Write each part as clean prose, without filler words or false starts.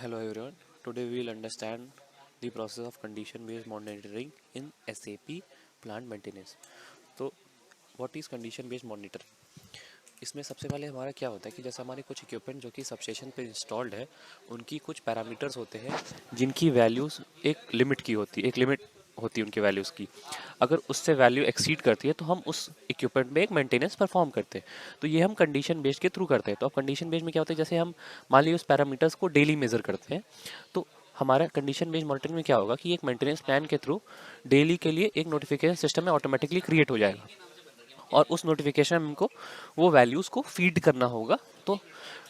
Hello everyone. Today we will understand the process of condition-based monitoring in SAP plant maintenance. तो what is condition-based monitoring? इसमें सबसे पहले हमारा क्या होता है कि जैसे हमारे कुछ इक्विपमेंट जो कि सबस्टेशन पे इंस्टॉल्ड है, उनकी कुछ पैरामीटर्स होते हैं जिनकी वैल्यूज़ एक लिमिट की होती है, एक लिमिट होती है उनकी वैल्यूज़ की। अगर उससे वैल्यू एक्सीड करती है तो हम उस इक्विपमेंट में एक मेंटेनेंस परफॉर्म करते हैं। तो ये हम कंडीशन बेस्ड के थ्रू करते हैं। तो अब कंडीशन बेस्ड में क्या होता है, जैसे हम मान लीजिए उस पैरामीटर्स को डेली मेजर करते हैं, तो हमारा कंडीशन बेस्ड मॉनिटरिंग में क्या होगा कि एक मेंटेनेंस प्लान के थ्रू डेली के लिए एक नोटिफिकेशन सिस्टम में ऑटोमेटिकली क्रिएट हो जाएगा और उस नोटिफिकेशन में हमको वो वैल्यूज़ को फीड करना होगा। तो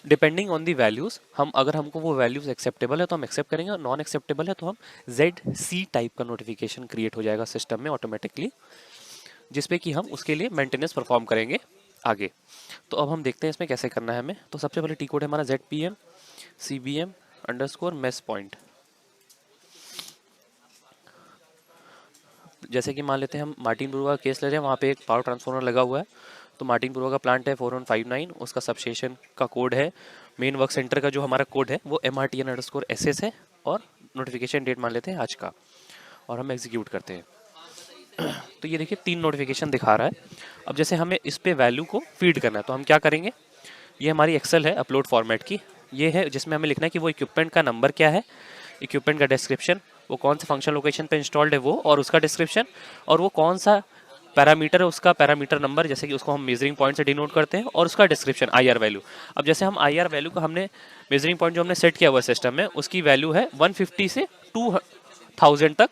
डिपेंडिंग ऑन दी वैल्यूज़, हम अगर हमको वो वैल्यूज़ एक्सेप्टेबल है तो हम एक्सेप्ट करेंगे और नॉन एक्सेप्टेबल है तो हम ZC टाइप का नोटिफिकेशन क्रिएट हो जाएगा सिस्टम में ऑटोमेटिकली, जिसपे कि हम उसके लिए मेंटेनेंस परफॉर्म करेंगे आगे। तो अब हम देखते हैं इसमें कैसे करना है हमें। तो सबसे पहले टी कोड है हमारा ZPM CBM underscore mess point. जैसे कि मान लेते हैं हम मार्टिन बुरुआ का केस ले रहे हैं, वहाँ पे एक पावर ट्रांसफार्मर लगा हुआ है। तो मार्टिन बुरुआ का प्लांट है 4159, उसका सबस्टेशन का कोड है, मेन वर्क सेंटर का जो हमारा कोड है वो MRTN_SS है और नोटिफिकेशन डेट मान लेते हैं आज का और हम एग्जीक्यूट करते हैं। तो ये देखिए 3 नोटिफिकेशन दिखा रहा है। अब जैसे हमें इस पे वैल्यू को फीड करना है तो हम क्या करेंगे, ये हमारी एक्सेल है अपलोड फॉर्मेट की, ये है जिसमें हमें लिखना है कि वो इक्विपमेंट का नंबर क्या है, इक्विपमेंट का डिस्क्रिप्शन, वो कौन सा फंक्शन लोकेशन पे इंस्टॉल्ड है वो और उसका डिस्क्रिप्शन, और वो कौन सा पैरामीटर है उसका पैरामीटर नंबर, जैसे कि उसको हम मेजरिंग पॉइंट से डिनोट करते हैं, और उसका डिस्क्रिप्शन IR वैल्यू। अब जैसे हम IR वैल्यू को हमने मेजरिंग पॉइंट जो हमने सेट किया हुआ सिस्टम में उसकी वैल्यू है 150 से 2000 तक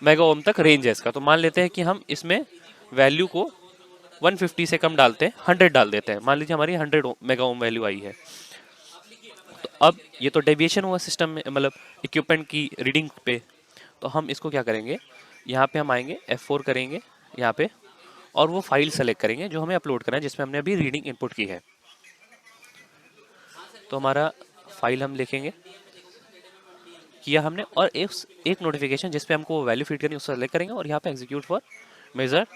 मेगा ओम तक रेंज है इसका। तो मान लेते हैं कि हम इसमें वैल्यू को 150 से कम डालते हैं, 100 डाल देते हैं। मान लीजिए हमारी 100 मेगा ओम वैल्यू आई है। तो अब ये तो डेविएशन हुआ सिस्टम में, मतलब इक्विपमेंट की रीडिंग पे। तो हम इसको क्या करेंगे, यहाँ पे हम आएंगे F4 करेंगे यहाँ पे और वो फाइल सेलेक्ट करेंगे जो हमें अपलोड करना है, जिसमें हमने अभी रीडिंग इनपुट की है। तो हमारा फाइल हम लिखेंगे किया हमने, और एक नोटिफिकेशन जिसपे हमको वैल्यू फीड करनी है उसको सेलेक्ट करेंगे और यहाँ पे execute for major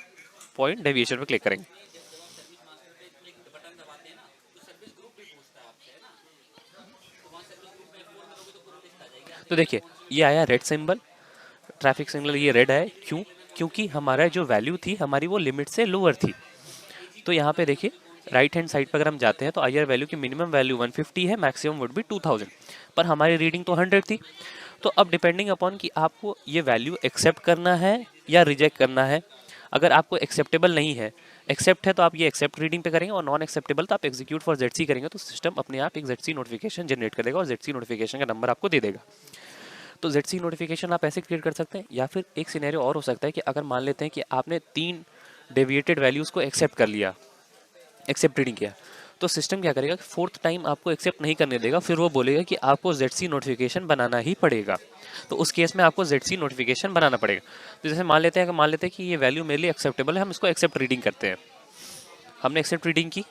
point deviation पे क्लिक करेंगे। तो देखिए ये आया रेड सिंबल, ट्रैफिक सिग्नल ये रेड है, क्यों? क्योंकि हमारा जो वैल्यू थी हमारी वो लिमिट से लोअर थी। तो यहाँ पे देखिए राइट हैंड साइड पर अगर हम जाते हैं तो IR वैल्यू की मिनिमम वैल्यू 150 है, मैक्सिमम वुड बी 2000, पर हमारी रीडिंग तो 100 थी। तो अब डिपेंडिंग अपॉन कि आपको ये वैल्यू एक्सेप्ट करना है या रिजेक्ट करना है। अगर आपको एक्सेप्टेबल नहीं है, एक्सेप्ट है तो आप ये एक्सेप्ट रीडिंग पे करेंगे, और नॉन एक्सेप्टेबल तो आप एग्जीक्यूट फॉर ZC करेंगे। तो सिस्टम अपने आप एक ZC नोटिफिकेशन जनरेट कर देगा और ZC नोटिफिकेशन का नंबर आपको दे देगा। तो ZC नोटिफिकेशन आप ऐसे क्रिएट कर सकते हैं, या फिर एक सिनेरियो और हो सकता है कि अगर मान लेते हैं कि आपने 3 डेविएटेड वैल्यूज़ को एक्सेप्ट कर लिया, एक्सेप्ट रीडिंग किया, तो सिस्टम क्या करेगा कि 4th टाइम आपको एक्सेप्ट नहीं करने देगा, फिर वो बोलेगा कि आपको ZC नोटिफिकेशन बनाना ही पड़ेगा। तो उस केस में आपको ZC नोटिफिकेशन बनाना पड़ेगा। तो जैसे मान लेते हैं कि ये वैल्यू मेरे लिए एक्सेप्टेबल है, हम इसको एक्सेप्ट रीडिंग करते हैं। हमने एक्सेप्ट रीडिंग की,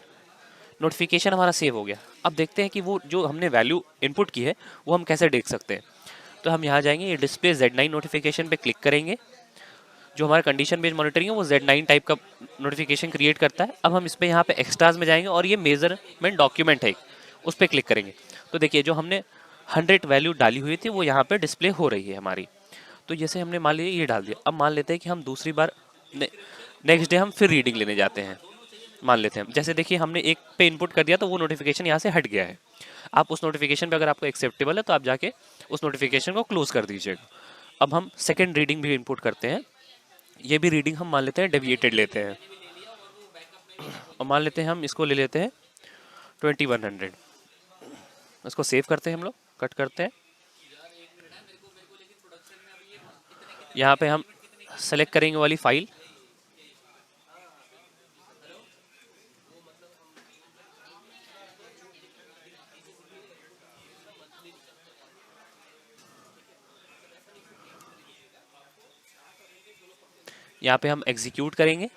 नोटिफिकेशन हमारा सेव हो गया। अब देखते हैं कि वो जो हमने वैल्यू इनपुट की है वो हम कैसे देख सकते हैं। तो हम यहाँ जाएंगे, ये डिस्प्ले Z9 नोटिफिकेशन पे क्लिक करेंगे। जो हमारा कंडीशन बेस्ड मॉनिटरिंग है वो Z9 टाइप का नोटिफिकेशन क्रिएट करता है। अब हम इस पर यहाँ पे एक्स्ट्राज में जाएंगे और ये मेजरमेंट डॉक्यूमेंट है, उस पर क्लिक करेंगे। तो देखिए जो हमने 100 वैल्यू डाली हुई थी वो यहाँ पे डिस्प्ले हो रही है हमारी। तो जैसे हमने मान लिया ये डाल दिया, अब मान लेते हैं कि हम दूसरी बार नेक्स्ट डे हम फिर रीडिंग लेने जाते हैं। मान लेते हैं जैसे देखिए हमने एक पे इनपुट कर दिया तो वो नोटिफिकेशन यहाँ से हट गया है। आप उस नोटिफिकेशन पे अगर आपको एक्सेप्टेबल है तो आप जाके उस नोटिफिकेशन को क्लोज कर दीजिएगा। अब हम सेकेंड रीडिंग भी इनपुट करते हैं। ये भी रीडिंग हम मान लेते हैं डेविएटेड लेते हैं, और मान लेते हैं हम इसको ले लेते हैं 2100। इसको सेव करते हैं, हम लोग कट करते हैं। यहाँ पे हम सेलेक्ट करेंगे वाली फाइल, यहाँ पे हम एग्जीक्यूट करेंगे।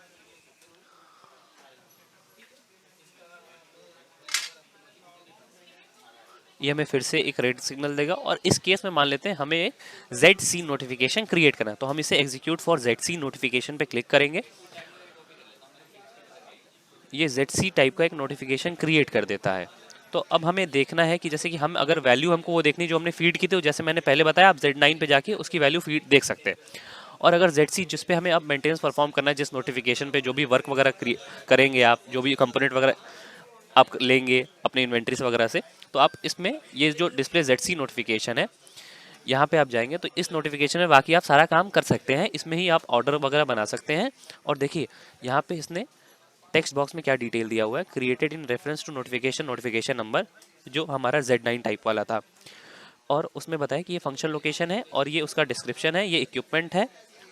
ये हमें फिर से एक रेड सिग्नल देगा, और इस केस में मान लेते हैं हमें एक ZC नोटिफिकेशन क्रिएट करना है। तो हम इसे एग्जीक्यूट फॉर ZC नोटिफिकेशन पे क्लिक करेंगे। ये ZC टाइप का एक नोटिफिकेशन क्रिएट कर देता है। तो अब हमें देखना है कि जैसे कि हम अगर वैल्यू हमको वो देखनी जो हमने फीड की थी, जैसे मैंने पहले बताया आप Z9 पे जाके उसकी वैल्यू फीड देख सकते हैं। और अगर ZC जिस पे हमें अब मेंटेनेंस परफॉर्म करना है, जिस नोटिफिकेशन पे जो भी वर्क वगैरह करेंगे आप, जो भी कंपोनेंट वगैरह आप लेंगे अपने इन्वेंट्रीज वगैरह से, तो आप इसमें ये जो डिस्प्ले ZC नोटिफिकेशन है यहाँ पे आप जाएंगे तो इस नोटिफिकेशन में बाकी आप सारा काम कर सकते हैं। इसमें ही आप ऑर्डर वगैरह बना सकते हैं। और देखिए यहाँ पे इसने टेक्स्ट बॉक्स में क्या डिटेल दिया हुआ है, created in reference to notification notification number, जो हमारा Z9 टाइप वाला था। और उसमें बताया कि ये फंक्शन लोकेशन है और ये उसका डिस्क्रिप्शन है, ये इक्विपमेंट है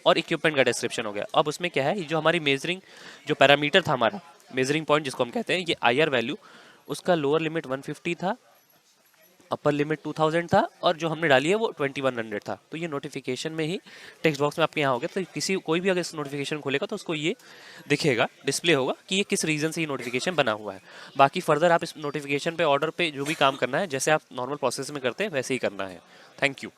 और इक्विपमेंट का डिस्क्रिप्शन हो गया। अब उसमें क्या है, ये जो हमारी मेजरिंग जो पैरामीटर था हमारा मेजरिंग पॉइंट जिसको हम कहते हैं, ये IR वैल्यू उसका लोअर लिमिट 150 था, अपर लिमिट 2000 था और जो हमने डाली है वो 2100 था। तो ये नोटिफिकेशन में ही टेक्स्ट बॉक्स में आपके यहाँ हो गया। तो किसी कोई भी अगर इस नोटिफिकेशन खोलेगा तो उसको ये दिखेगा, डिस्प्ले होगा कि ये किस रीज़न से ये नोटिफिकेशन बना हुआ है। बाकी फर्दर आप इस नोटिफिकेशन पे ऑर्डर पे जो भी काम करना है, जैसे आप नॉर्मल प्रोसेस में करते हैं वैसे ही करना है। Thank you.